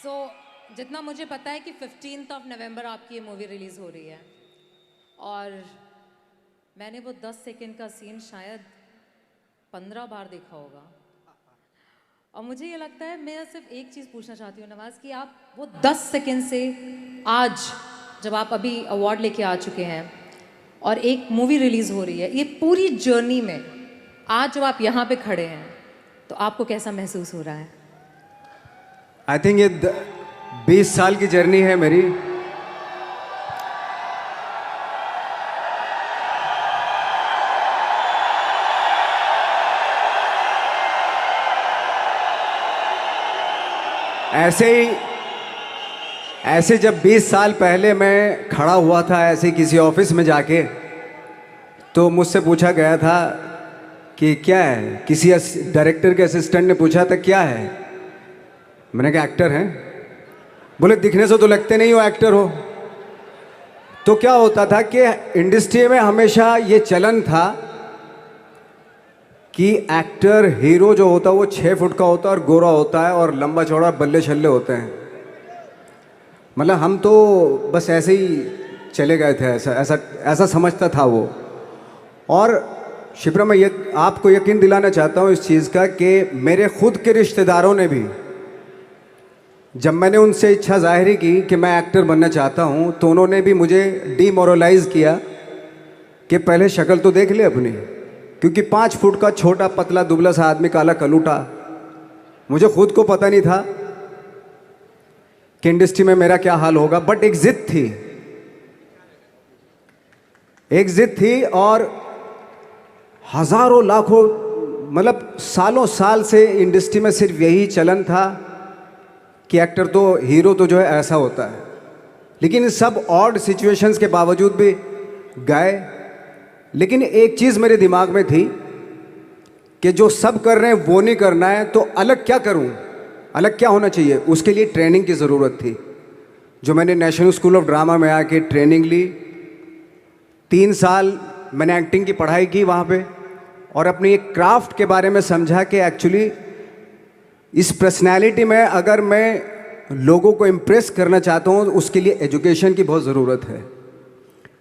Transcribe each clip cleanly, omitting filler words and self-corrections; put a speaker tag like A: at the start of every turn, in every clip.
A: जितना मुझे पता है कि 15 नवंबर आपकी ये मूवी रिलीज हो रही है और मैंने वो 10 सेकंड का सीन शायद 15 बार देखा होगा। और मुझे ये लगता है, मैं सिर्फ एक चीज़ पूछना चाहती हूँ नवाज, कि आप वो 10 सेकंड से आज जब आप अभी अवार्ड लेके आ चुके हैं और एक मूवी रिलीज हो रही है, ये पूरी जर्नी में आज जब आप यहाँ पे खड़े हैं तो आपको कैसा महसूस हो रहा है?
B: आई थिंक ये 20 साल की जर्नी है मेरी। ऐसे जब 20 साल पहले मैं खड़ा हुआ था ऐसे किसी ऑफिस में जाके, तो मुझसे पूछा गया था कि क्या है, किसी डायरेक्टर के असिस्टेंट ने पूछा था क्या है, मैंने कहा एक्टर हैं। बोले दिखने से तो लगते नहीं हो एक्टर हो। तो क्या होता था कि इंडस्ट्री में हमेशा ये चलन था कि एक्टर हीरो जो होता है वो 6 फुट का होता है और गोरा होता है और लंबा चौड़ा बल्ले छल्ले होते हैं। मतलब हम तो बस ऐसे ही चले गए थे, ऐसा समझता था वो। और शिप्रा, मैं ये आपको यकीन दिलाना चाहता हूँ इस चीज़ का कि मेरे खुद के रिश्तेदारों ने भी, जब मैंने उनसे इच्छा जाहिर की कि मैं एक्टर बनना चाहता हूँ, तो उन्होंने भी मुझे डीमोरलाइज किया कि पहले शक्ल तो देख ले अपनी, क्योंकि 5 फुट का छोटा पतला दुबला सा आदमी, काला कलूटा। मुझे खुद को पता नहीं था कि इंडस्ट्री में मेरा क्या हाल होगा, बट एक जिद थी और हजारों लाखों, मतलब सालों साल से इंडस्ट्री में सिर्फ यही चलन था कि एक्टर तो, हीरो तो जो है ऐसा होता है। लेकिन सब ऑड सिचुएशंस के बावजूद भी गए। लेकिन एक चीज़ मेरे दिमाग में थी कि जो सब कर रहे हैं वो नहीं करना है, तो अलग क्या करूं, अलग क्या होना चाहिए। उसके लिए ट्रेनिंग की ज़रूरत थी, जो मैंने नेशनल स्कूल ऑफ ड्रामा में आके ट्रेनिंग ली। 3 साल मैंने एक्टिंग की पढ़ाई की वहाँ पे, और अपनी एक क्राफ्ट के बारे में समझा कि एक्चुअली इस पर्सनैलिटी में अगर मैं लोगों को इम्प्रेस करना चाहता हूँ, उसके लिए एजुकेशन की बहुत ज़रूरत है।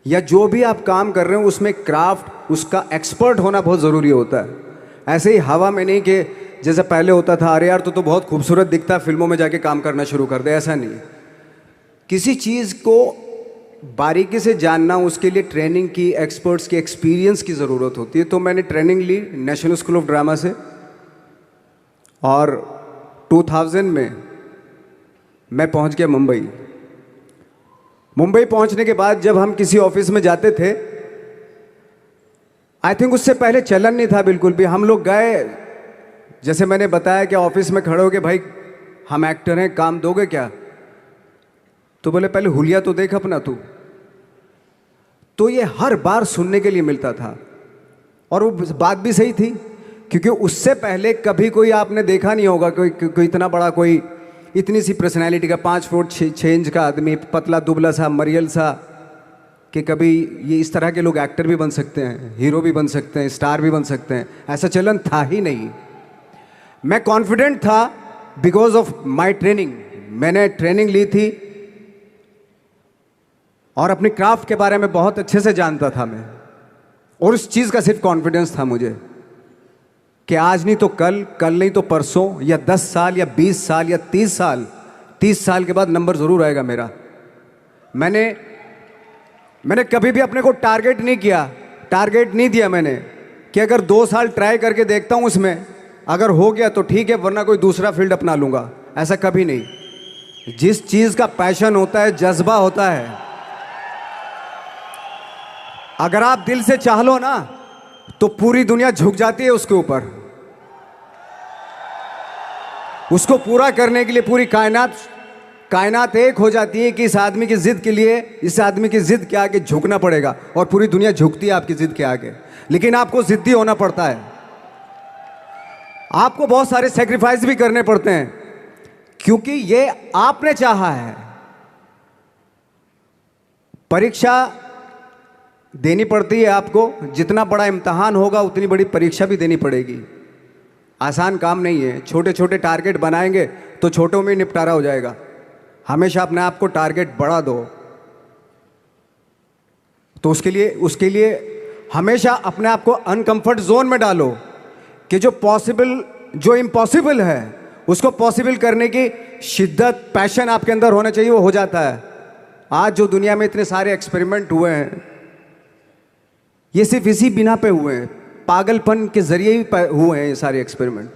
B: या जो भी आप काम कर रहे हो उसमें क्राफ्ट, उसका एक्सपर्ट होना बहुत ज़रूरी होता है। ऐसे ही हवा में नहीं कि जैसे पहले होता था, अरे यार तो बहुत खूबसूरत दिखता, फिल्मों में जाके काम करना शुरू कर दे, ऐसा नहीं। किसी चीज़ को बारीकी से जानना, उसके लिए ट्रेनिंग की, एक्सपर्ट्स की, एक्सपीरियंस की ज़रूरत होती है। तो मैंने ट्रेनिंग ली नेशनल स्कूल ऑफ ड्रामा से, और 2000 में मैं पहुंच गया मुंबई। मुंबई पहुंचने के बाद जब हम किसी ऑफिस में जाते थे, आई थिंक उससे पहले चलन नहीं था बिल्कुल भी। हम लोग गए, जैसे मैंने बताया कि ऑफिस में खड़े हो के, भाई हम एक्टर हैं, काम दोगे क्या? तो बोले पहले हुलिया तो देख अपना तू। तो ये हर बार सुनने के लिए मिलता था, और वो बात भी सही थी, क्योंकि उससे पहले कभी कोई आपने देखा नहीं होगा कोई इतना बड़ा, कोई इतनी सी पर्सनैलिटी का 5 फुट 6 इंच का आदमी, पतला दुबला सा मरियल सा, कि कभी ये इस तरह के लोग एक्टर भी बन सकते हैं, हीरो भी बन सकते हैं, स्टार भी बन सकते हैं। ऐसा चलन था ही नहीं। मैं कॉन्फिडेंट था बिकॉज ऑफ माई ट्रेनिंग। मैंने ट्रेनिंग ली थी और अपनी क्राफ्ट के बारे में बहुत अच्छे से जानता था मैं, और उस चीज़ का सिर्फ कॉन्फिडेंस था मुझे कि आज नहीं तो कल, कल नहीं तो परसों, या 10 साल या 20 साल या 30 साल के बाद नंबर ज़रूर आएगा मेरा। मैंने कभी भी अपने को टारगेट नहीं दिया मैंने कि अगर 2 साल ट्राई करके देखता हूँ, उसमें अगर हो गया तो ठीक है, वरना कोई दूसरा फील्ड अपना लूँगा। ऐसा कभी नहीं। जिस चीज़ का पैशन होता है, जज्बा होता है, अगर आप दिल से चाह लो ना, तो पूरी दुनिया झुक जाती है उसके ऊपर। उसको पूरा करने के लिए पूरी कायनात एक हो जाती है कि इस आदमी की जिद के लिए, इस आदमी की जिद के आगे झुकना पड़ेगा, और पूरी दुनिया झुकती है आपकी जिद के आगे। लेकिन आपको जिद्दी होना पड़ता है, आपको बहुत सारे सेक्रीफाइस भी करने पड़ते हैं, क्योंकि ये आपने चाहा है। परीक्षा देनी पड़ती है आपको, जितना बड़ा इम्तहान होगा उतनी बड़ी परीक्षा भी देनी पड़ेगी। आसान काम नहीं है। छोटे छोटे टारगेट बनाएंगे तो छोटों में निपटारा हो जाएगा। हमेशा अपने आप को टारगेट बढ़ा दो, तो उसके लिए हमेशा अपने आप को अनकंफर्ट जोन में डालो कि जो इम्पॉसिबल है उसको पॉसिबल करने की शिद्दत, पैशन आपके अंदर होना चाहिए, वो हो जाता है। आज जो दुनिया में इतने सारे एक्सपेरिमेंट हुए हैं, ये सिर्फ इसी बिना पे हुए हैं, पागलपन के जरिए ही हुए हैं ये सारे एक्सपेरिमेंट।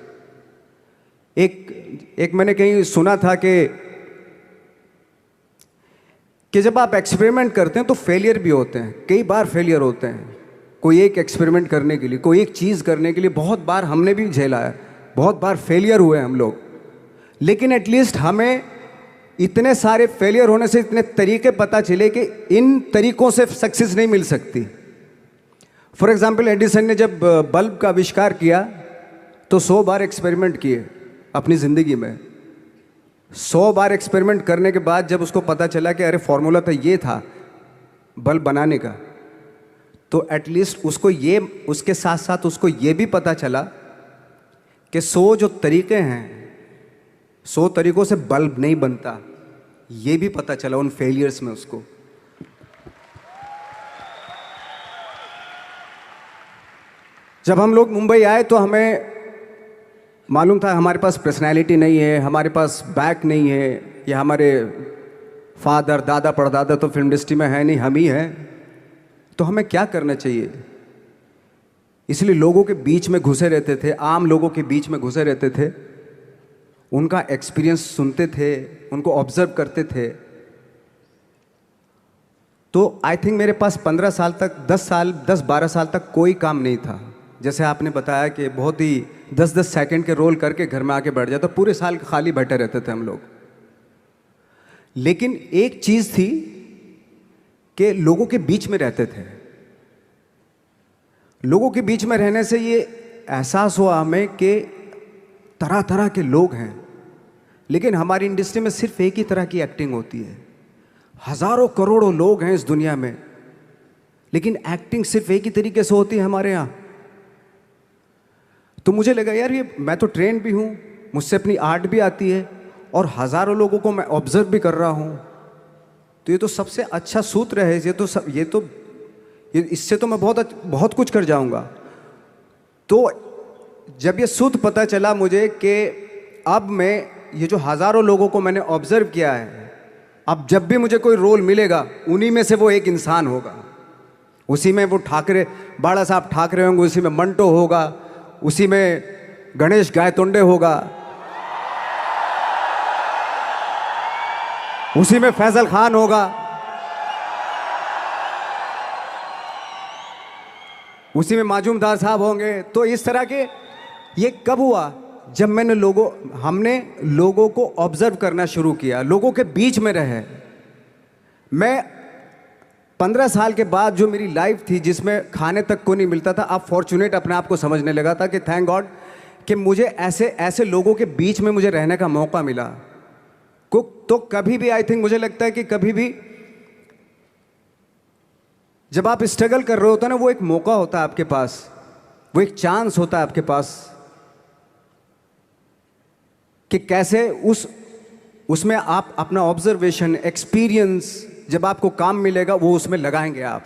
B: एक मैंने कहीं सुना था कि जब आप एक्सपेरिमेंट करते हैं तो फेलियर भी होते हैं, कई बार फेलियर होते हैं। कोई एक एक्सपेरिमेंट करने के लिए, कोई एक चीज़ करने के लिए बहुत बार हमने भी झेला है, बहुत बार फेलियर हुए हम लोग। लेकिन एटलीस्ट हमें इतने सारे फेलियर होने से इतने तरीके पता चले कि इन तरीकों से सक्सेस नहीं मिल सकती। फॉर एग्जाम्पल, एडिसन ने जब बल्ब का आविष्कार किया तो 100 बार एक्सपेरिमेंट किए अपनी ज़िंदगी में। 100 बार एक्सपेरिमेंट करने के बाद जब उसको पता चला कि अरे फॉर्मूला तो ये था बल्ब बनाने का, तो एटलीस्ट उसके साथ साथ उसको ये भी पता चला कि 100 जो तरीके हैं, 100 तरीकों से बल्ब नहीं बनता, ये भी पता चला उन फेलियर्स में उसको। जब हम लोग मुंबई आए तो हमें मालूम था हमारे पास पर्सनैलिटी नहीं है, हमारे पास बैक नहीं है, या हमारे फादर, दादा, परदादा तो फिल्म इंडस्ट्री में है नहीं, हम ही हैं, तो हमें क्या करना चाहिए। इसलिए लोगों के बीच में घुसे रहते थे, आम लोगों के बीच में घुसे रहते थे, उनका एक्सपीरियंस सुनते थे, उनको ऑब्जर्व करते थे। तो आई थिंक मेरे पास 15 साल तक, 10-12 साल तक कोई काम नहीं था। जैसे आपने बताया कि बहुत ही 10-10 सेकंड के रोल करके घर में आके बैठ जाता, पूरे साल खाली बैठे रहते थे हम लोग। लेकिन एक चीज़ थी कि लोगों के बीच में रहते थे। लोगों के बीच में रहने से ये एहसास हुआ हमें कि तरह तरह के लोग हैं, लेकिन हमारी इंडस्ट्री में सिर्फ एक ही तरह की एक्टिंग होती है। हजारों करोड़ों लोग हैं इस दुनिया में, लेकिन एक्टिंग सिर्फ एक ही तरीके से होती है हमारे यहाँ। तो मुझे लगा यार, ये मैं तो ट्रेन भी हूँ, मुझसे अपनी आर्ट भी आती है, और हज़ारों लोगों को मैं ऑब्जर्व भी कर रहा हूँ, तो ये तो सबसे अच्छा सूत्र है। इससे तो मैं बहुत कुछ कर जाऊँगा। तो जब ये सूत्र पता चला मुझे कि अब मैं ये जो हज़ारों लोगों को मैंने ऑब्जर्व किया है, अब जब भी मुझे कोई रोल मिलेगा उन्हीं में से वो एक इंसान होगा। उसी में वो बाला साहब ठाकरे होंगे, उसी में मंटो होगा, उसी में गणेश गायतोंडे होगा, उसी में फैजल खान होगा, उसी में माजूमदार साहब होंगे। तो इस तरह के, ये कब हुआ? जब हमने लोगों को ऑब्जर्व करना शुरू किया, लोगों के बीच में रहे। मैं 15 साल के बाद जो मेरी लाइफ थी, जिसमें खाने तक को नहीं मिलता था, अब फॉर्चुनेट अपने आप को समझने लगा था कि थैंक गॉड कि मुझे ऐसे लोगों के बीच में मुझे रहने का मौका मिला। तो कभी भी, आई थिंक मुझे लगता है कि कभी भी जब आप स्ट्रगल कर रहे होते हो ना, वो एक मौका होता है आपके पास, वो एक चांस होता है आपके पास कि कैसे उसमें आप अपना ऑब्जर्वेशन, एक्सपीरियंस, जब आपको काम मिलेगा वो उसमें लगाएंगे आप।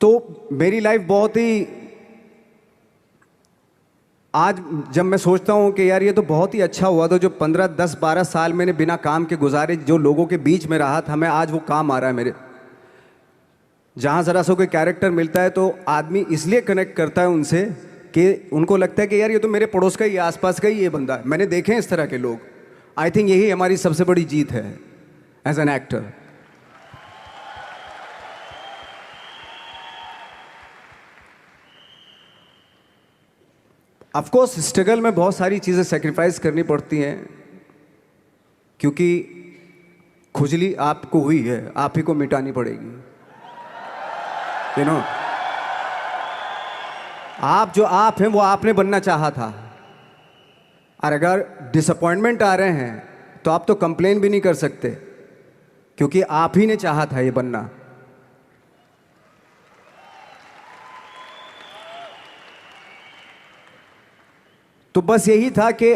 B: तो मेरी लाइफ बहुत ही, आज जब मैं सोचता हूँ कि यार ये तो बहुत ही अच्छा हुआ, तो जो 15, 10, 12 साल मैंने बिना काम के गुजारे, जो लोगों के बीच में रहा था मैं, आज वो काम आ रहा है मेरे। जहाँ ज़रा सा कोई कैरेक्टर मिलता है तो आदमी इसलिए कनेक्ट करता है उनसे कि उनको लगता है कि यार ये तो मेरे पड़ोस का ही, आसपास का ही ये बंदा है। मैंने देखे हैं इस तरह के लोग। आई थिंक यही हमारी सबसे बड़ी जीत है as an actor. Of course struggle में बहुत सारी चीज़ें सेक्रीफाइस करनी पड़ती हैं, क्योंकि खुजली आपको हुई है, आप ही को मिटानी पड़ेगी। यू नो, आप जो आप हैं वो आपने बनना चाहा था, और अगर डिसअपॉइंटमेंट आ रहे हैं तो आप तो कंप्लेन भी नहीं कर सकते, क्योंकि आप ही ने चाहा था ये बनना। तो बस यही था कि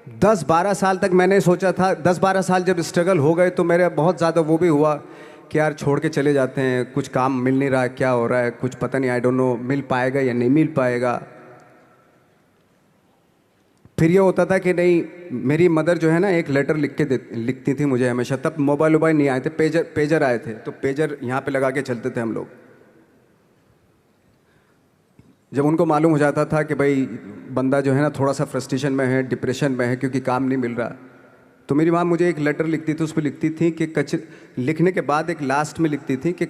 B: 10-12 साल तक मैंने सोचा था, 10-12 साल जब स्ट्रगल हो गए तो मेरे बहुत ज़्यादा वो भी हुआ कि यार छोड़ के चले जाते हैं, कुछ काम मिल नहीं रहा है, क्या हो रहा है, कुछ पता नहीं, आई डोंट नो मिल पाएगा या नहीं मिल पाएगा। फिर ये होता था कि नहीं, मेरी मदर जो है ना एक लेटर लिखती थी मुझे हमेशा। तब मोबाइल वोबाइल नहीं आए थे, पेजर आए थे, तो पेजर यहाँ पे लगा के चलते थे हम लोग। जब उनको मालूम हो जाता था कि भाई बंदा जो है ना थोड़ा सा फ्रस्ट्रेशन में है, डिप्रेशन में है क्योंकि काम नहीं मिल रहा, तो मेरी माँ मुझे एक लेटर लिखती थी। उस पर लिखती थी कि लिखने के बाद एक लास्ट में लिखती थी कि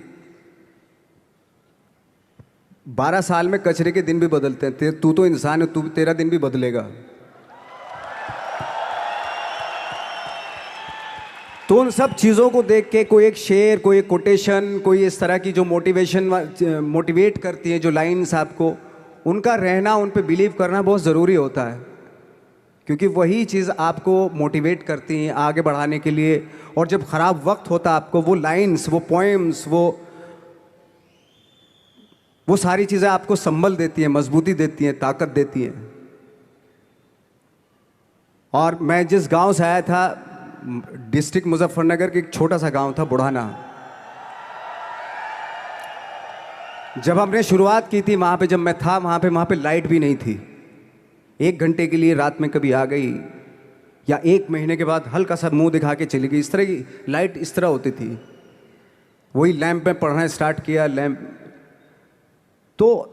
B: 12 साल में कचरे के दिन भी बदलते हैं, तू तो इंसान है, तेरा दिन भी बदलेगा। तो उन सब चीज़ों को देख के कोई एक शेर, कोई एक कोटेशन, कोई इस तरह की जो मोटिवेट करती है जो लाइंस आपको, उनका रहना, उन पे बिलीव करना बहुत ज़रूरी होता है, क्योंकि वही चीज़ आपको मोटिवेट करती हैं आगे बढ़ाने के लिए। और जब ख़राब वक्त होता है आपको, वो लाइंस, वो पोएम्स, वो सारी चीज़ें आपको संबल देती हैं, मजबूती देती हैं, ताकत देती हैं। और मैं जिस गांव से आया था, डिस्ट्रिक्ट मुजफ्फरनगर के एक छोटा सा गांव था बुढ़ाना। जब हमने शुरुआत की थी वहाँ पे, जब मैं था वहाँ पे लाइट भी नहीं थी। 1 घंटे के लिए रात में कभी आ गई, या 1 महीने के बाद हल्का सा मुंह दिखा के चली गई। इस तरह की लाइट इस तरह होती थी। वही लैंप में पढ़ना स्टार्ट किया, लैंप। तो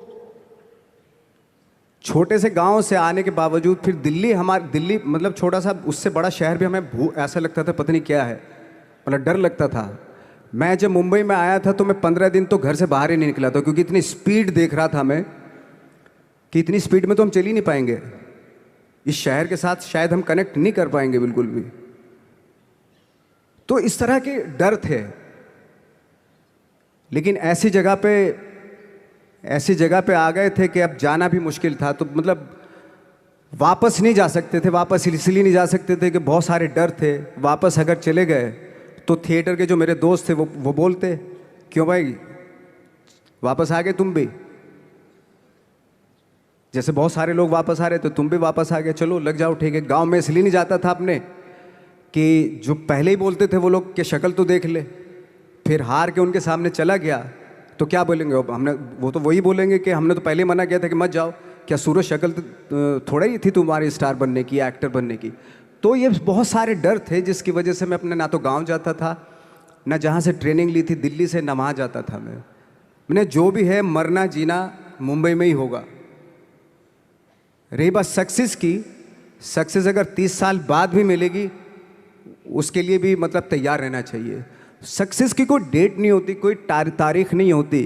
B: छोटे से गांव से आने के बावजूद फिर दिल्ली मतलब छोटा सा, उससे बड़ा शहर भी हमें ऐसा लगता था पता नहीं क्या है, मतलब डर लगता था। मैं जब मुंबई में आया था तो मैं 15 दिन तो घर से बाहर ही नहीं निकला था, क्योंकि इतनी स्पीड देख रहा था मैं कि इतनी स्पीड में तो हम चल ही नहीं पाएंगे, इस शहर के साथ शायद हम कनेक्ट नहीं कर पाएंगे बिल्कुल भी। तो इस तरह के डर थे। लेकिन ऐसी जगह पे आ गए थे कि अब जाना भी मुश्किल था। तो मतलब वापस नहीं जा सकते थे। वापस इसलिए नहीं जा सकते थे कि बहुत सारे डर थे। वापस अगर चले गए तो थिएटर के जो मेरे दोस्त थे वो बोलते, क्यों भाई वापस आ गए तुम भी, जैसे बहुत सारे लोग वापस आ रहे तो तुम भी वापस आ गए, चलो लग जाओ, ठीक है। गांव में इसलिए नहीं जाता था अपने कि जो पहले ही बोलते थे वो लोग कि शक्ल तो देख ले, फिर हार के उनके सामने चला गया तो क्या बोलेंगे वो तो वही बोलेंगे कि हमने तो पहले मना किया था कि मत जाओ, क्या सूरज शक्ल थोड़ा ही थी तुम्हारी स्टार बनने की, एक्टर बनने की। तो ये बहुत सारे डर थे जिसकी वजह से मैं अपने ना तो गांव जाता था, ना जहाँ से ट्रेनिंग ली थी दिल्ली से, ना वहाँ जाता था। मैंने जो भी है मरना जीना मुंबई में ही होगा। रही बात सक्सेस की, सक्सेस अगर 30 साल बाद भी मिलेगी उसके लिए भी मतलब तैयार रहना चाहिए। सक्सेस की कोई डेट नहीं होती, कोई तारीख नहीं होती,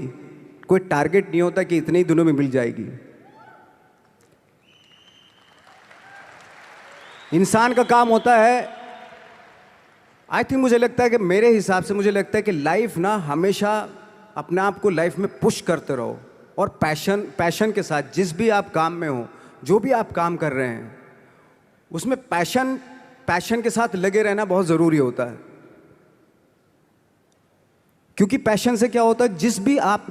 B: कोई टारगेट नहीं होता कि इतने ही दिनों में मिल जाएगी। इंसान का काम होता है, आई थिंक मुझे लगता है कि मेरे हिसाब से मुझे लगता है कि लाइफ ना हमेशा अपने आप को लाइफ में पुश करते रहो, और पैशन के साथ जिस भी आप काम में हो, जो भी आप काम कर रहे हैं उसमें पैशन के साथ लगे रहना बहुत ज़रूरी होता है। क्योंकि पैशन से क्या होता है, जिस भी आप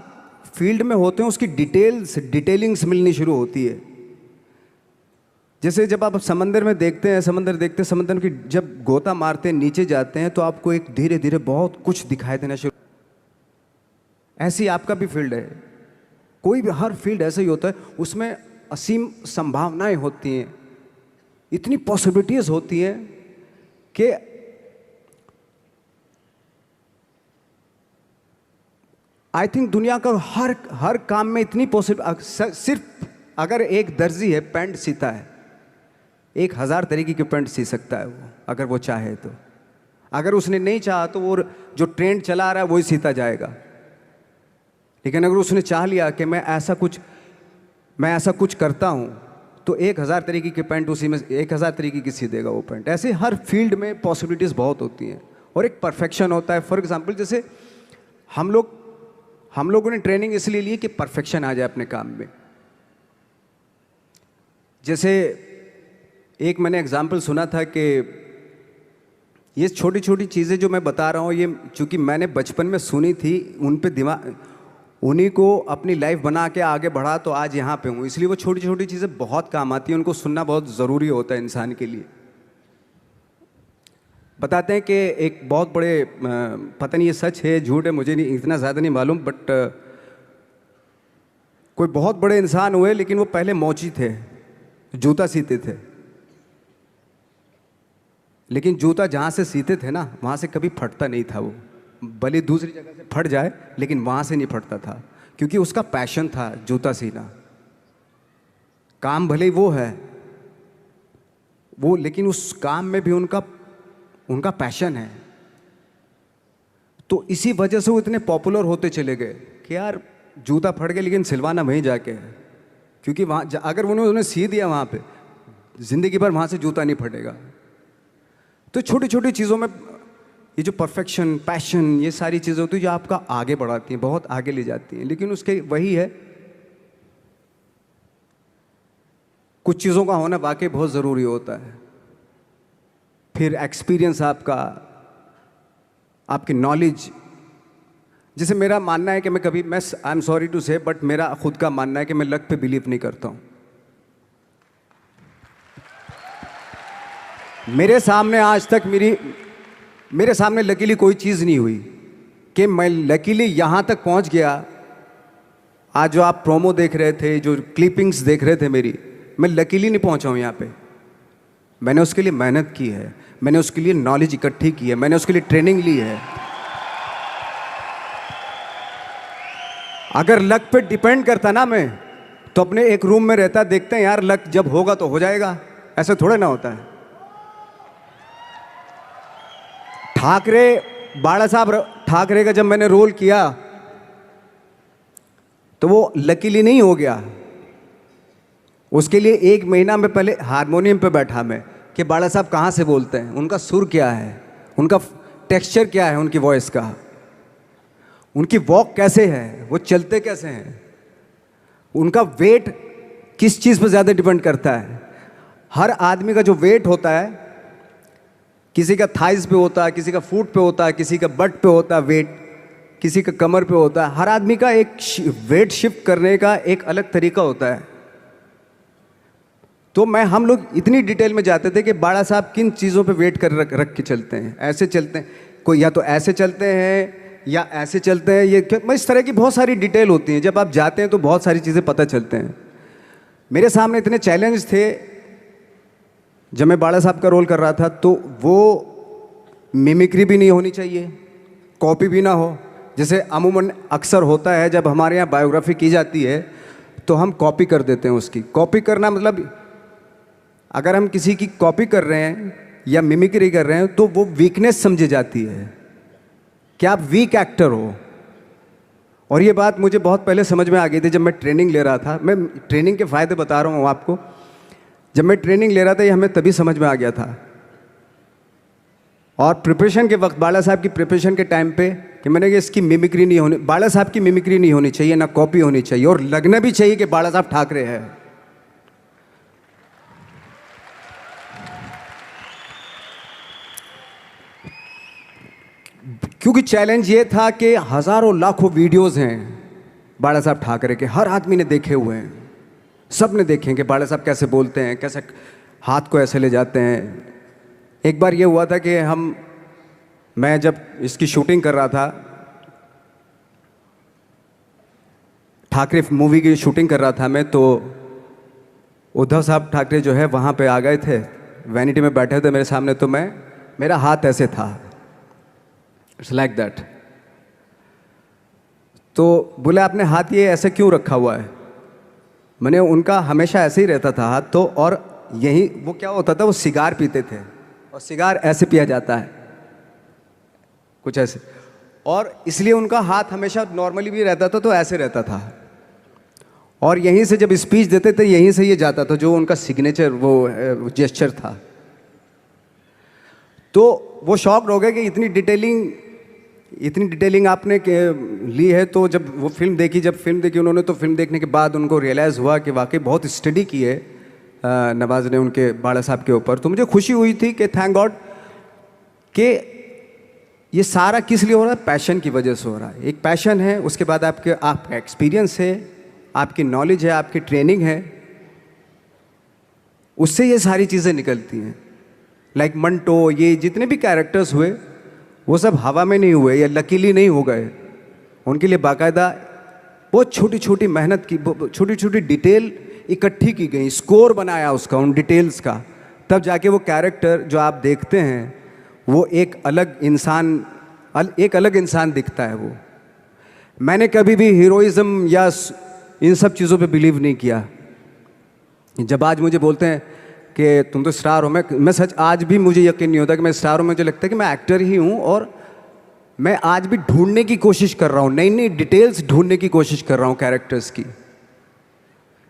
B: फील्ड में होते हैं उसकी डिटेलिंग्स मिलनी शुरू होती है। जैसे जब आप समंदर में देखते हैं, समंदर की जब गोता मारते हैं, नीचे जाते हैं, तो आपको एक धीरे धीरे बहुत कुछ दिखाई देना शुरू। ऐसी आपका भी फील्ड है, कोई भी हर फील्ड ऐसा ही होता है, उसमें असीम संभावनाएं होती हैं, इतनी पॉसिबिलिटीज होती हैं कि आई थिंक दुनिया का हर काम में इतनी सिर्फ अगर एक दर्जी है पैंट सीता है, 1000 तरीके की पैंट सी सकता है वो, अगर वो चाहे तो। अगर उसने नहीं चाहा तो वो जो ट्रेंड चला रहा है वही सीता जाएगा। लेकिन अगर उसने चाह लिया कि मैं ऐसा कुछ करता हूँ, तो 1000 तरीके की पैंट उसी में 1000 तरीके की सी देगा वो पैंट। ऐसे हर फील्ड में पॉसिबिलिटीज़ बहुत होती हैं, और एक परफेक्शन होता है। फॉर एग्जांपल जैसे हम लोगों ने ट्रेनिंग इसलिए ली कि परफेक्शन आ जाए अपने काम में। जैसे एक मैंने एग्जाम्पल सुना था कि ये छोटी छोटी चीज़ें जो मैं बता रहा हूँ, ये चूँकि मैंने बचपन में सुनी थी, उन पे उन्हीं को अपनी लाइफ बना के आगे बढ़ा तो आज यहाँ पे हूँ। इसलिए वो छोटी छोटी चीज़ें बहुत काम आती हैं, उनको सुनना बहुत ज़रूरी होता है इंसान के लिए। बताते हैं कि एक बहुत बड़े पता नहीं ये सच है झूठ है मुझे नहीं इतना ज़्यादा नहीं मालूम, बट कोई बहुत बड़े इंसान हुए लेकिन वो पहले मौची थे, जूता सीते थे। लेकिन जूता जहाँ से सीते थे ना वहाँ से कभी फटता नहीं था। वो भले दूसरी जगह से फट जाए लेकिन वहाँ से नहीं फटता था, क्योंकि उसका पैशन था जूता सीना। काम भले ही वो है वो, लेकिन उस काम में भी उनका पैशन है। तो इसी वजह से वो इतने पॉपुलर होते चले गए कि यार जूता फट गया लेकिन सिलवाना वहीं जाके है, क्योंकि वहाँ अगर उन्होंने सी दिया वहाँ पे ज़िंदगी भर वहाँ से जूता नहीं फटेगा। तो छोटी छोटी चीज़ों में ये जो परफेक्शन, पैशन, ये सारी चीज़ें होती हैं जो आपका आगे बढ़ाती हैं, बहुत आगे ले जाती हैं। लेकिन उसके वही है, कुछ चीज़ों का होना वाकई बहुत ज़रूरी होता है। फिर एक्सपीरियंस आपका, आपकी नॉलेज। जैसे मेरा मानना है कि मैं आई एम सॉरी टू से, बट मेरा खुद का मानना है कि मैं लक पे बिलीव नहीं करता हूँ। मेरे सामने आज तक मेरे सामने लकीली कोई चीज़ नहीं हुई कि मैं लकीली यहाँ तक पहुँच गया। आज जो आप प्रोमो देख रहे थे, जो क्लिपिंग्स देख रहे थे मेरी, मैं लकीली नहीं पहुँचा हूँ यहाँ पे। मैंने उसके लिए मेहनत की है, मैंने उसके लिए नॉलेज इकट्ठी की है, मैंने उसके लिए ट्रेनिंग ली है। अगर लक पे डिपेंड करता ना मैं, तो अपने एक रूम में रहता, देखते हैं यार लक जब होगा तो हो जाएगा, ऐसे थोड़े ना होता है। बाला साहब ठाकरे का जब मैंने रोल किया तो वो लकीली नहीं हो गया। उसके लिए 1 महीना में पहले हारमोनियम पे बैठा मैं कि बाला साहब कहाँ से बोलते हैं, उनका सुर क्या है, उनका टेक्सचर क्या है, उनकी वॉइस का, उनकी वॉक कैसे है, वो चलते कैसे हैं, उनका वेट किस चीज़ पर ज़्यादा डिपेंड करता है। हर आदमी का जो वेट होता है, किसी का थाइस पे होता है, किसी का फुट पे होता है, किसी का बट पे होता है वेट, किसी का कमर पे होता है। हर आदमी का एक वेट शिफ्ट करने का एक अलग तरीका होता है। तो हम लोग इतनी डिटेल में जाते थे कि बाड़ा साहब किन चीज़ों पे वेट कर रख के चलते हैं, ऐसे चलते हैं, कोई या तो ऐसे चलते हैं या ऐसे चलते हैं, इस तरह की बहुत सारी डिटेल होती हैं। जब आप जाते हैं तो बहुत सारी चीज़ें पता चलते हैं। मेरे सामने इतने चैलेंज थे जब मैं बाड़ा साहब का रोल कर रहा था, तो वो मिमिक्री भी नहीं होनी चाहिए, कॉपी भी ना हो। जैसे अमूमन अक्सर होता है जब हमारे यहाँ बायोग्राफी की जाती है तो हम कॉपी कर देते हैं उसकी। कॉपी करना मतलब अगर हम किसी की कॉपी कर रहे हैं या मिमिक्री कर रहे हैं तो वो वीकनेस समझी जाती है कि आप वीक एक्टर हो। और ये बात मुझे बहुत पहले समझ में आ गई थी जब मैं ट्रेनिंग ले रहा था। मैं ट्रेनिंग के फ़ायदे बता रहा हूँ आपको। जब मैं ट्रेनिंग ले रहा था ये हमें तभी समझ में आ गया था। और प्रिपरेशन के वक्त, बाला साहब की प्रिपरेशन के टाइम पे, कि मैंने कि इसकी मिमिक्री नहीं होनी, बाला साहब की मिमिक्री नहीं होनी चाहिए, ना कॉपी होनी चाहिए, और लगना भी चाहिए कि बाला साहब ठाकरे हैं। क्योंकि चैलेंज ये था कि हज़ारों लाखों वीडियोस हैं बाला साहब ठाकरे के, हर आदमी ने देखे हुए हैं, सब ने देखे कि बाला साहब कैसे बोलते हैं, कैसे हाथ को ऐसे ले जाते हैं। एक बार ये हुआ था कि मैं जब इसकी शूटिंग कर रहा था, ठाकरे मूवी की शूटिंग कर रहा था मैं, तो उद्धव साहब ठाकरे जो है वहाँ पे आ गए थे, वैनिटी में बैठे थे मेरे सामने। तो मेरा हाथ ऐसे था, इट्स लाइक दैट। तो बोले आपने हाथ ये ऐसे क्यों रखा हुआ है? मैंने उनका हमेशा ऐसे ही रहता था हाथ तो, और यही वो क्या होता था, वो सिगार पीते थे और सिगार ऐसे पिया जाता है कुछ ऐसे, और इसलिए उनका हाथ हमेशा नॉर्मली भी रहता था तो ऐसे रहता था। और यहीं से जब स्पीच देते थे यहीं से ये जाता था, जो उनका सिग्नेचर वो जेस्चर था। तो वो शॉक्ड हो गए कि इतनी डिटेलिंग आपने ली है। तो जब फिल्म देखी उन्होंने, तो फिल्म देखने के बाद उनको रियलाइज़ हुआ कि वाकई बहुत स्टडी की है नवाज़ ने उनके बाला साहब के ऊपर। तो मुझे खुशी हुई थी कि थैंक गॉड कि ये सारा किस लिए हो रहा है, पैशन की वजह से हो रहा है। एक पैशन है, उसके बाद आपका एक्सपीरियंस है, आपकी नॉलेज है, आपकी ट्रेनिंग है, उससे ये सारी चीज़ें निकलती हैं। लाइक मंटो, ये जितने भी कैरेक्टर्स हुए वो सब हवा में नहीं हुए या लकीली नहीं हो गए। उनके लिए बाकायदा बहुत छोटी छोटी मेहनत की, छोटी छोटी डिटेल इकट्ठी की गई, स्कोर बनाया उसका, उन डिटेल्स का, तब जाके वो कैरेक्टर जो आप देखते हैं वो एक अलग इंसान दिखता है वो। मैंने कभी भी हीरोइज्म या इन सब चीज़ों पे बिलीव नहीं किया। जब आज मुझे बोलते हैं कि तुम तो स्टार हो, मैं सच आज भी मुझे यकीन नहीं होता कि मैं स्टार हूँ। मुझे लगता है कि मैं एक्टर ही हूँ और मैं आज भी ढूंढने की कोशिश कर रहा हूँ, नई नई डिटेल्स ढूंढने की कोशिश कर रहा हूँ कैरेक्टर्स की।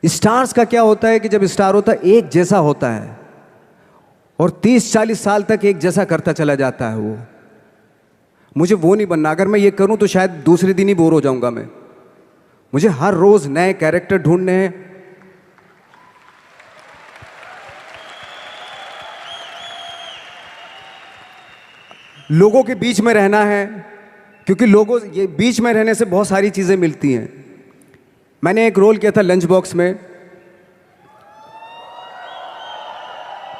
B: स्टार्स का क्या होता है कि जब स्टार होता है एक जैसा होता है और 30-40 साल तक एक जैसा करता चला जाता है वो। मुझे वो नहीं बनना। अगर मैं ये करूं तो शायद दूसरे दिन ही बोर हो जाऊंगा मैं। मुझे हर रोज नए कैरेक्टर ढूंढने हैं। लोगों के बीच में रहना है, क्योंकि लोगों ये बीच में रहने से बहुत सारी चीजें मिलती हैं। मैंने एक रोल किया था लंच बॉक्स में,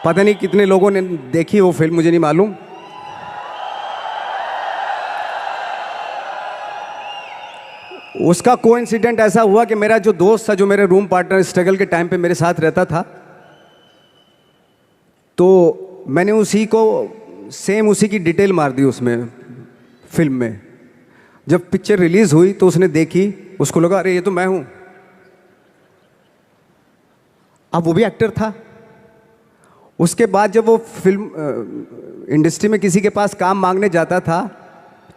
B: पता नहीं कितने लोगों ने देखी वो फिल्म, मुझे नहीं मालूम। उसका कोइंसिडेंट ऐसा हुआ कि मेरा जो दोस्त था, जो मेरे रूम पार्टनर स्ट्रगल के टाइम पे मेरे साथ रहता था, तो मैंने उसी की डिटेल मार दी उसमें फिल्म में। जब पिक्चर रिलीज हुई तो उसने देखी, उसको लगा अरे ये तो मैं हूं। अब वो भी एक्टर था। उसके बाद जब वो फिल्म इंडस्ट्री में किसी के पास काम मांगने जाता था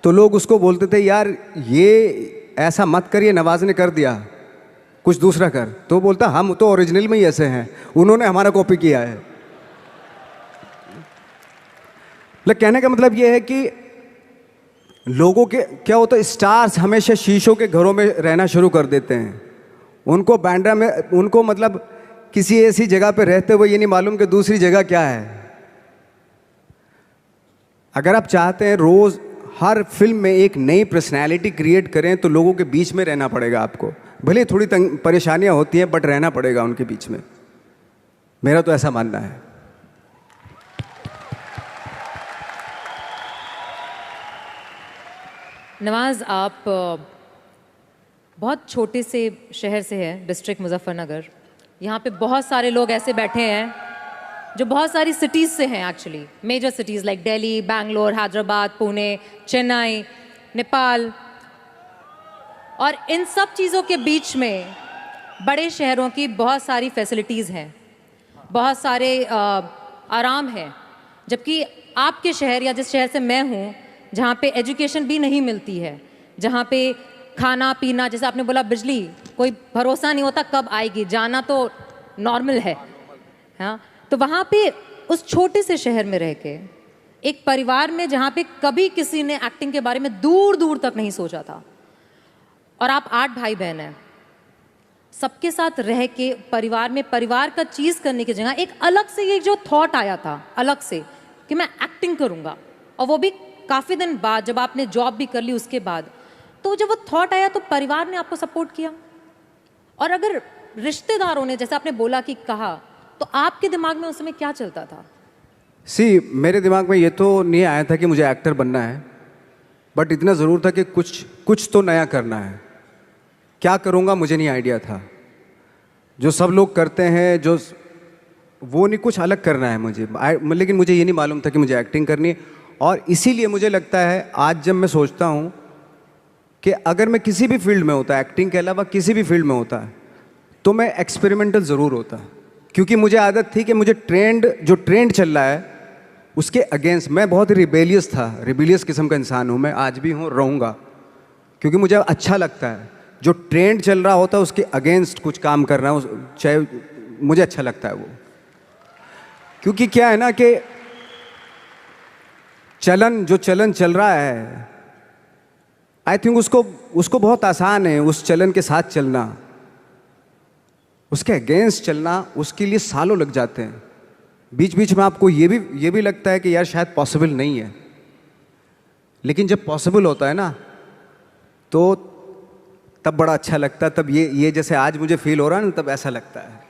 B: तो लोग उसको बोलते थे यार ये ऐसा मत कर, ये नवाज ने कर दिया, कुछ दूसरा कर। तो बोलता हम तो ओरिजिनल में ही ऐसे हैं, उन्होंने हमारा कॉपी किया है। कहने का मतलब ये है कि लोगों के क्या होता है, स्टार्स हमेशा शीशों के घरों में रहना शुरू कर देते हैं। उनको बांद्रा में, उनको मतलब किसी ऐसी जगह पे रहते हुए ये नहीं मालूम कि दूसरी जगह क्या है। अगर आप चाहते हैं रोज हर फिल्म में एक नई पर्सनैलिटी क्रिएट करें तो लोगों के बीच में रहना पड़ेगा आपको। भले थोड़ी परेशानियां होती हैं बट रहना पड़ेगा उनके बीच में। मेरा तो ऐसा मानना है।
A: नवाज, आप बहुत छोटे से शहर से हैं, डिस्ट्रिक्ट मुजफ्फरनगर। यहाँ पे बहुत सारे लोग ऐसे बैठे हैं जो बहुत सारी सिटीज़ से हैं, actually major cities like Delhi, Bangalore, Hyderabad, Pune, Chennai, Nepal. और इन सब चीज़ों के बीच में बड़े शहरों की बहुत सारी फैसिलिटीज़ हैं, बहुत सारे आराम हैं। जबकि आपके शहर या जिस शहर से मैं हूँ, जहाँ पे एजुकेशन भी नहीं मिलती है, जहाँ पे खाना पीना, जैसे आपने बोला बिजली, कोई भरोसा नहीं होता कब आएगी, जाना तो नॉर्मल है। हाँ, तो वहाँ पे उस छोटे से शहर में रह के एक परिवार में जहाँ पे कभी किसी ने एक्टिंग के बारे में दूर दूर तक नहीं सोचा था, और आप 8 भाई बहन हैं, सबके साथ रह के परिवार में परिवार का चीज़ करने की जगह एक अलग से ये जो थॉट आया था अलग से कि मैं एक्टिंग करूँगा, और वो भी काफ़ी दिन बाद जब आपने जॉब भी कर ली उसके बाद, तो जब वो थॉट आया तो परिवार ने आपको सपोर्ट किया। और अगर रिश्तेदारों ने, जैसे आपने बोला कि कहा, तो आपके दिमाग में उस समय क्या चलता था?
B: मेरे दिमाग में ये तो नहीं आया था कि मुझे एक्टर बनना है, बट इतना ज़रूर था कि कुछ तो नया करना है। क्या करूँगा मुझे नहीं आइडिया था। जो सब लोग करते हैं जो वो नहीं, कुछ अलग करना है मुझे। लेकिन मुझे ये नहीं मालूम था कि मुझे एक्टिंग करनी है। और इसीलिए मुझे लगता है आज जब मैं सोचता हूँ कि अगर मैं किसी भी फील्ड में होता, एक्टिंग के अलावा किसी भी फील्ड में होता, तो मैं एक्सपेरिमेंटल ज़रूर होता। क्योंकि मुझे आदत थी कि मुझे जो ट्रेंड चल रहा है उसके अगेंस्ट, मैं बहुत ही रिबेलियस किस्म का इंसान हूँ। मैं आज भी हूँ, रहूँगा, क्योंकि मुझे अच्छा लगता है जो ट्रेंड चल रहा होता है उसके अगेंस्ट कुछ काम करना, चाहे मुझे अच्छा लगता है वो। क्योंकि क्या है ना कि जो चलन चल रहा है, आई थिंक उसको बहुत आसान है उस चलन के साथ चलना। उसके अगेंस्ट चलना, उसके लिए सालों लग जाते हैं। बीच बीच में आपको ये भी लगता है कि यार शायद पॉसिबल नहीं है, लेकिन जब पॉसिबल होता है ना तो तब बड़ा अच्छा लगता है। तब ये जैसे आज मुझे फील हो रहा है ना, तब ऐसा लगता है।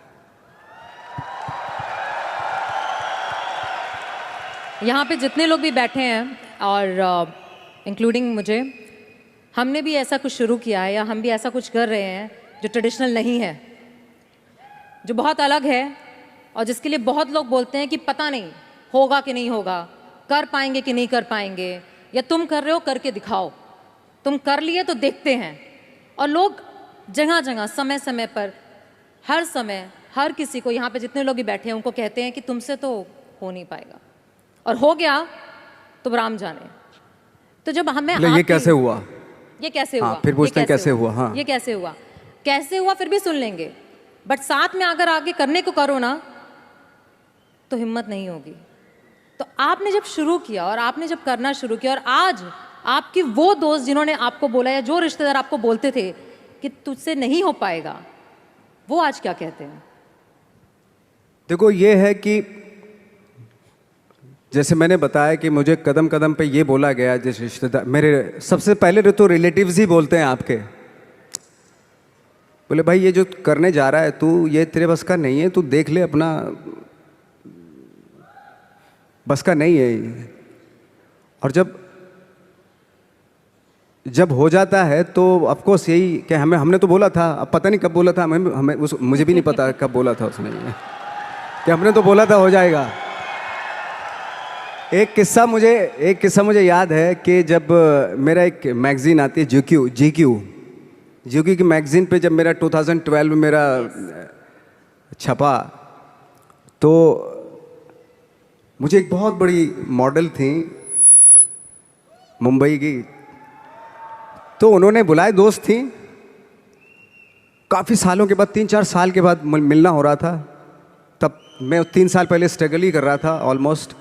A: यहाँ पे जितने लोग भी बैठे हैं और इंक्लूडिंग मुझे, हमने भी ऐसा कुछ शुरू किया है या हम भी ऐसा कुछ कर रहे हैं जो ट्रेडिशनल नहीं है, जो बहुत अलग है और जिसके लिए बहुत लोग बोलते हैं कि पता नहीं होगा कि नहीं होगा, कर पाएंगे कि नहीं कर पाएंगे, या तुम कर रहे हो करके दिखाओ, तुम कर लिए तो देखते हैं। और लोग जगह जगह समय समय पर हर समय हर किसी को, यहाँ पे जितने लोग भी बैठे हैं उनको कहते हैं कि तुमसे तो हो नहीं पाएगा, और हो गया तो राम जाने। तो जब हमें
B: ये कैसे हुआ,
A: ये कैसे
B: हाँ,
A: हुआ,
B: फिर पूछते हैं कैसे हुआ, हाँ,
A: ये कैसे हुआ, कैसे हुआ फिर भी सुन लेंगे, बट साथ में अगर आगे करने को करो ना तो हिम्मत नहीं होगी। तो आपने जब शुरू किया और आपने जब करना शुरू किया, और आज आपकी वो दोस्त जिन्होंने आपको बोला या जो रिश्तेदार आपको बोलते थे कि तुझसे नहीं हो पाएगा, वो आज क्या कहते हैं?
B: देखो ये है कि जैसे मैंने बताया कि मुझे कदम कदम पे ये बोला गया, जैसे रिश्तेदार मेरे सबसे पहले तो रिलेटिव्स ही बोलते हैं आपके, बोले भाई ये जो करने जा रहा है तू, ये तेरे बस का नहीं है, तू देख ले अपना, बस का नहीं है ये। और जब हो जाता है तो ऑफकोर्स यही कि हमने तो बोला था, अब पता नहीं कब बोला था, मुझे भी नहीं पता कब बोला था उसने कि हमने तो बोला था हो जाएगा। एक किस्सा मुझे याद है कि जब मेरा एक मैगज़ीन आती है जीक्यू की मैगज़ीन पे जब मेरा 2012 में मेरा छपा, तो मुझे एक बहुत बड़ी मॉडल थी मुंबई की, तो उन्होंने बुलाए, दोस्त थी, काफ़ी सालों के बाद 3-4 साल के बाद मिलना हो रहा था। तब मैं 3 साल पहले स्ट्रगल ही कर रहा था ऑलमोस्ट,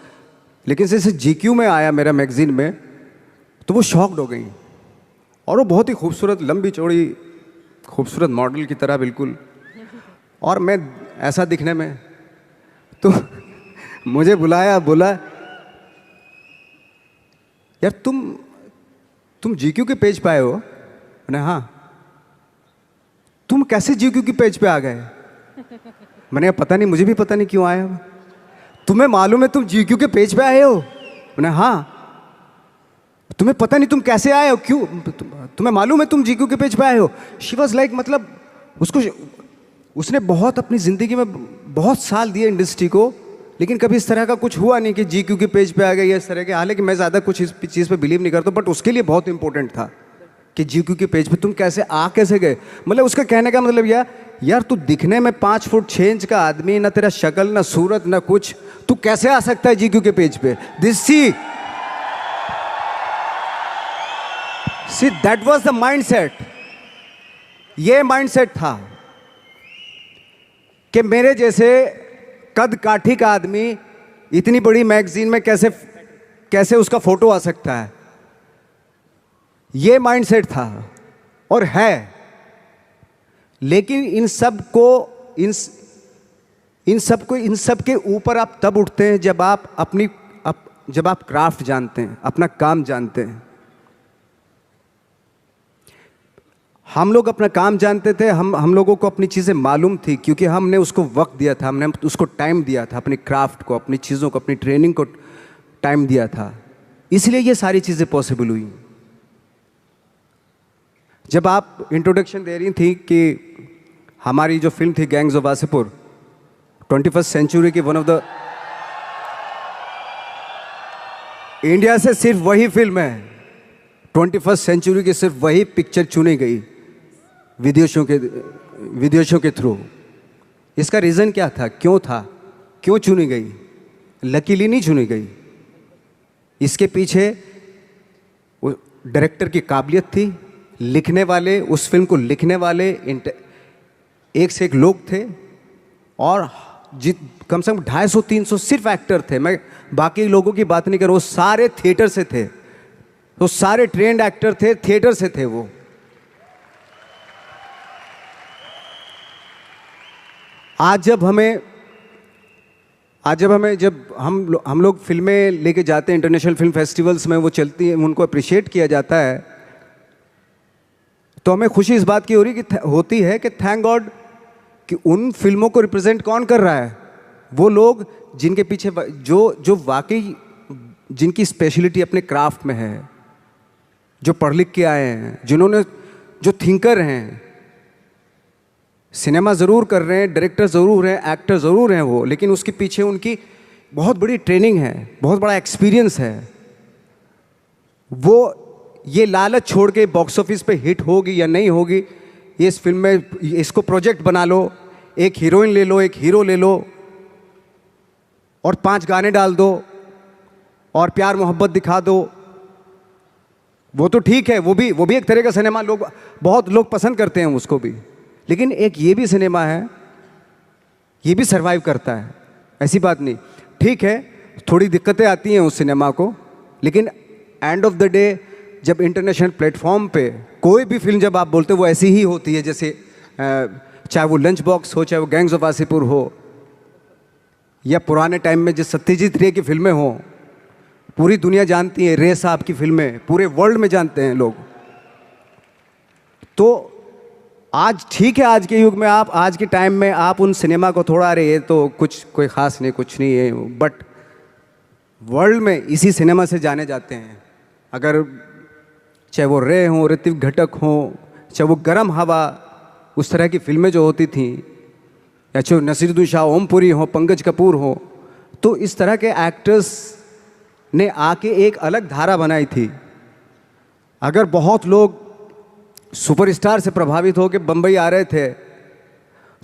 B: लेकिन जैसे जीक्यू में आया मेरा मैगज़ीन में, तो वो शॉक्ड हो गई। और वो बहुत ही खूबसूरत, लंबी चौड़ी खूबसूरत मॉडल की तरह बिल्कुल, और मैं ऐसा दिखने में, तो मुझे बोला यार तुम जीक्यू के पेज पे आए हो? मैंने हाँ। तुम कैसे जीक्यू के पेज पे आ गए? मैंने पता नहीं, मुझे भी पता नहीं क्यों आया। तुम्हें मालूम है तुम जीक्यू के पेज पे आए हो? मैंने हाँ। तुम्हें पता नहीं तुम कैसे आए हो, क्यों? तुम्हें मालूम है तुम जीक्यू के पेज पे आए हो? शी वॉज लाइक, मतलब उसने बहुत अपनी ज़िंदगी में बहुत साल दिए इंडस्ट्री को, लेकिन कभी इस तरह का कुछ हुआ नहीं कि जीक्यू के पेज पे आ गए इस तरह के। हालांकि मैं ज़्यादा कुछ इस चीज़ पे बिलीव नहीं करता, बट उसके लिए बहुत इंपॉर्टेंट था कि जीक्यू के पेज पे तुम कैसे गए। मतलब उसका कहने का मतलब यार तू दिखने में 5 फुट 6 इंच का आदमी, ना तेरा शक्ल ना सूरत ना कुछ, तू कैसे आ सकता है जीक्यू के पेज पे? See that was the mindset. ये माइंडसेट था कि मेरे जैसे कद काठी का आदमी इतनी बड़ी मैगजीन में कैसे उसका फोटो आ सकता है। ये माइंडसेट था और है। लेकिन इन सब के ऊपर आप तब उठते हैं जब आप क्राफ्ट जानते हैं, अपना काम जानते हैं। हम लोग अपना काम जानते थे, हम लोगों को अपनी चीज़ें मालूम थी, क्योंकि हमने उसको वक्त दिया था, हमने उसको टाइम दिया था, अपनी क्राफ्ट को, अपनी चीज़ों को, अपनी ट्रेनिंग को टाइम दिया था। इसलिए ये सारी चीज़ें पॉसिबल हुई। जब आप इंट्रोडक्शन दे रही थी कि हमारी जो फिल्म थी गैंग्स ऑफ वासेपुर, 21st सेंचुरी की वन ऑफ द इंडिया से सिर्फ वही फिल्म है, 21st सेंचुरी की सिर्फ वही पिक्चर चुनी गई विदेशों के थ्रू। इसका रीज़न क्या था, क्यों चुनी गई? लकीली नहीं चुनी गई। इसके पीछे डायरेक्टर की काबिलियत थी, लिखने वाले, उस फिल्म को लिखने वाले एक से एक लोग थे, और कम से कम 250-300 सिर्फ एक्टर थे। मैं बाकी लोगों की बात नहीं कर रहा हूँ, सारे थिएटर से थे, तो सारे ट्रेंड एक्टर थे, थिएटर से थे वो। आज जब हम लोग फिल्में लेके जाते हैं इंटरनेशनल फिल्म फेस्टिवल्स में, वो चलती हैं, उनको अप्रिशिएट किया जाता है, तो हमें खुशी इस बात की होती है कि थैंक गॉड कि उन फिल्मों को रिप्रेजेंट कौन कर रहा है? वो लोग जिनके पीछे जो वाकई जिनकी स्पेशलिटी अपने क्राफ्ट में है, जो पढ़ लिख के आए हैं, जिन्होंने, जो थिंकर हैं, सिनेमा ज़रूर कर रहे हैं, डायरेक्टर ज़रूर हैं, एक्टर ज़रूर हैं वो, लेकिन उसके पीछे उनकी बहुत बड़ी ट्रेनिंग है, बहुत बड़ा एक्सपीरियंस है। वो ये लालच छोड़ के बॉक्स ऑफिस पे हिट होगी या नहीं होगी, ये इस फिल्म में इसको प्रोजेक्ट बना लो, एक हीरोइन ले लो, एक हीरो ले लो और 5 गाने डाल दो और प्यार मोहब्बत दिखा दो, वो तो ठीक है, वो भी एक तरह का सिनेमा, बहुत लोग पसंद करते हैं उसको भी। लेकिन एक ये भी सिनेमा है, ये भी सरवाइव करता है, ऐसी बात नहीं। ठीक है, थोड़ी दिक्कतें आती हैं उस सिनेमा को, लेकिन एंड ऑफ द डे जब इंटरनेशनल प्लेटफॉर्म पे कोई भी फिल्म जब आप बोलते हो वो ऐसी ही होती है, जैसे चाहे वो लंच बॉक्स हो, चाहे वो गैंग्स ऑफ वासेपुर हो, या पुराने टाइम में जो सत्यजीत रे की फिल्में हों, पूरी दुनिया जानती है, रे साहब की फिल्में पूरे वर्ल्ड में जानते हैं लोग। तो आज ठीक है, आज के युग में आप, आज के टाइम में आप उन सिनेमा को थोड़ा, अरे ये तो कुछ कोई ख़ास नहीं, कुछ नहीं है, बट वर्ल्ड में इसी सिनेमा से जाने जाते हैं। अगर चाहे वो रे हों, ऋत्विक घटक हों, चाहे वो गरम हवा, उस तरह की फिल्में जो होती थी, या चाहे नसीरुद्दीन शाह, ओमपुरी हो, पंकज कपूर हो, तो इस तरह के एक्टर्स ने आके एक अलग धारा बनाई थी। अगर बहुत लोग सुपरस्टार से प्रभावित होकर बम्बई आ रहे थे,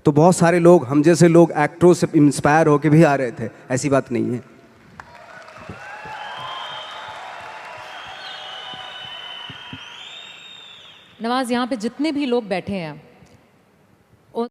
B: तो बहुत सारे लोग, हम जैसे लोग, एक्टरों से इंस्पायर होकर भी आ रहे थे, ऐसी बात नहीं है।
A: नवाज, यहाँ पे जितने भी लोग बैठे हैं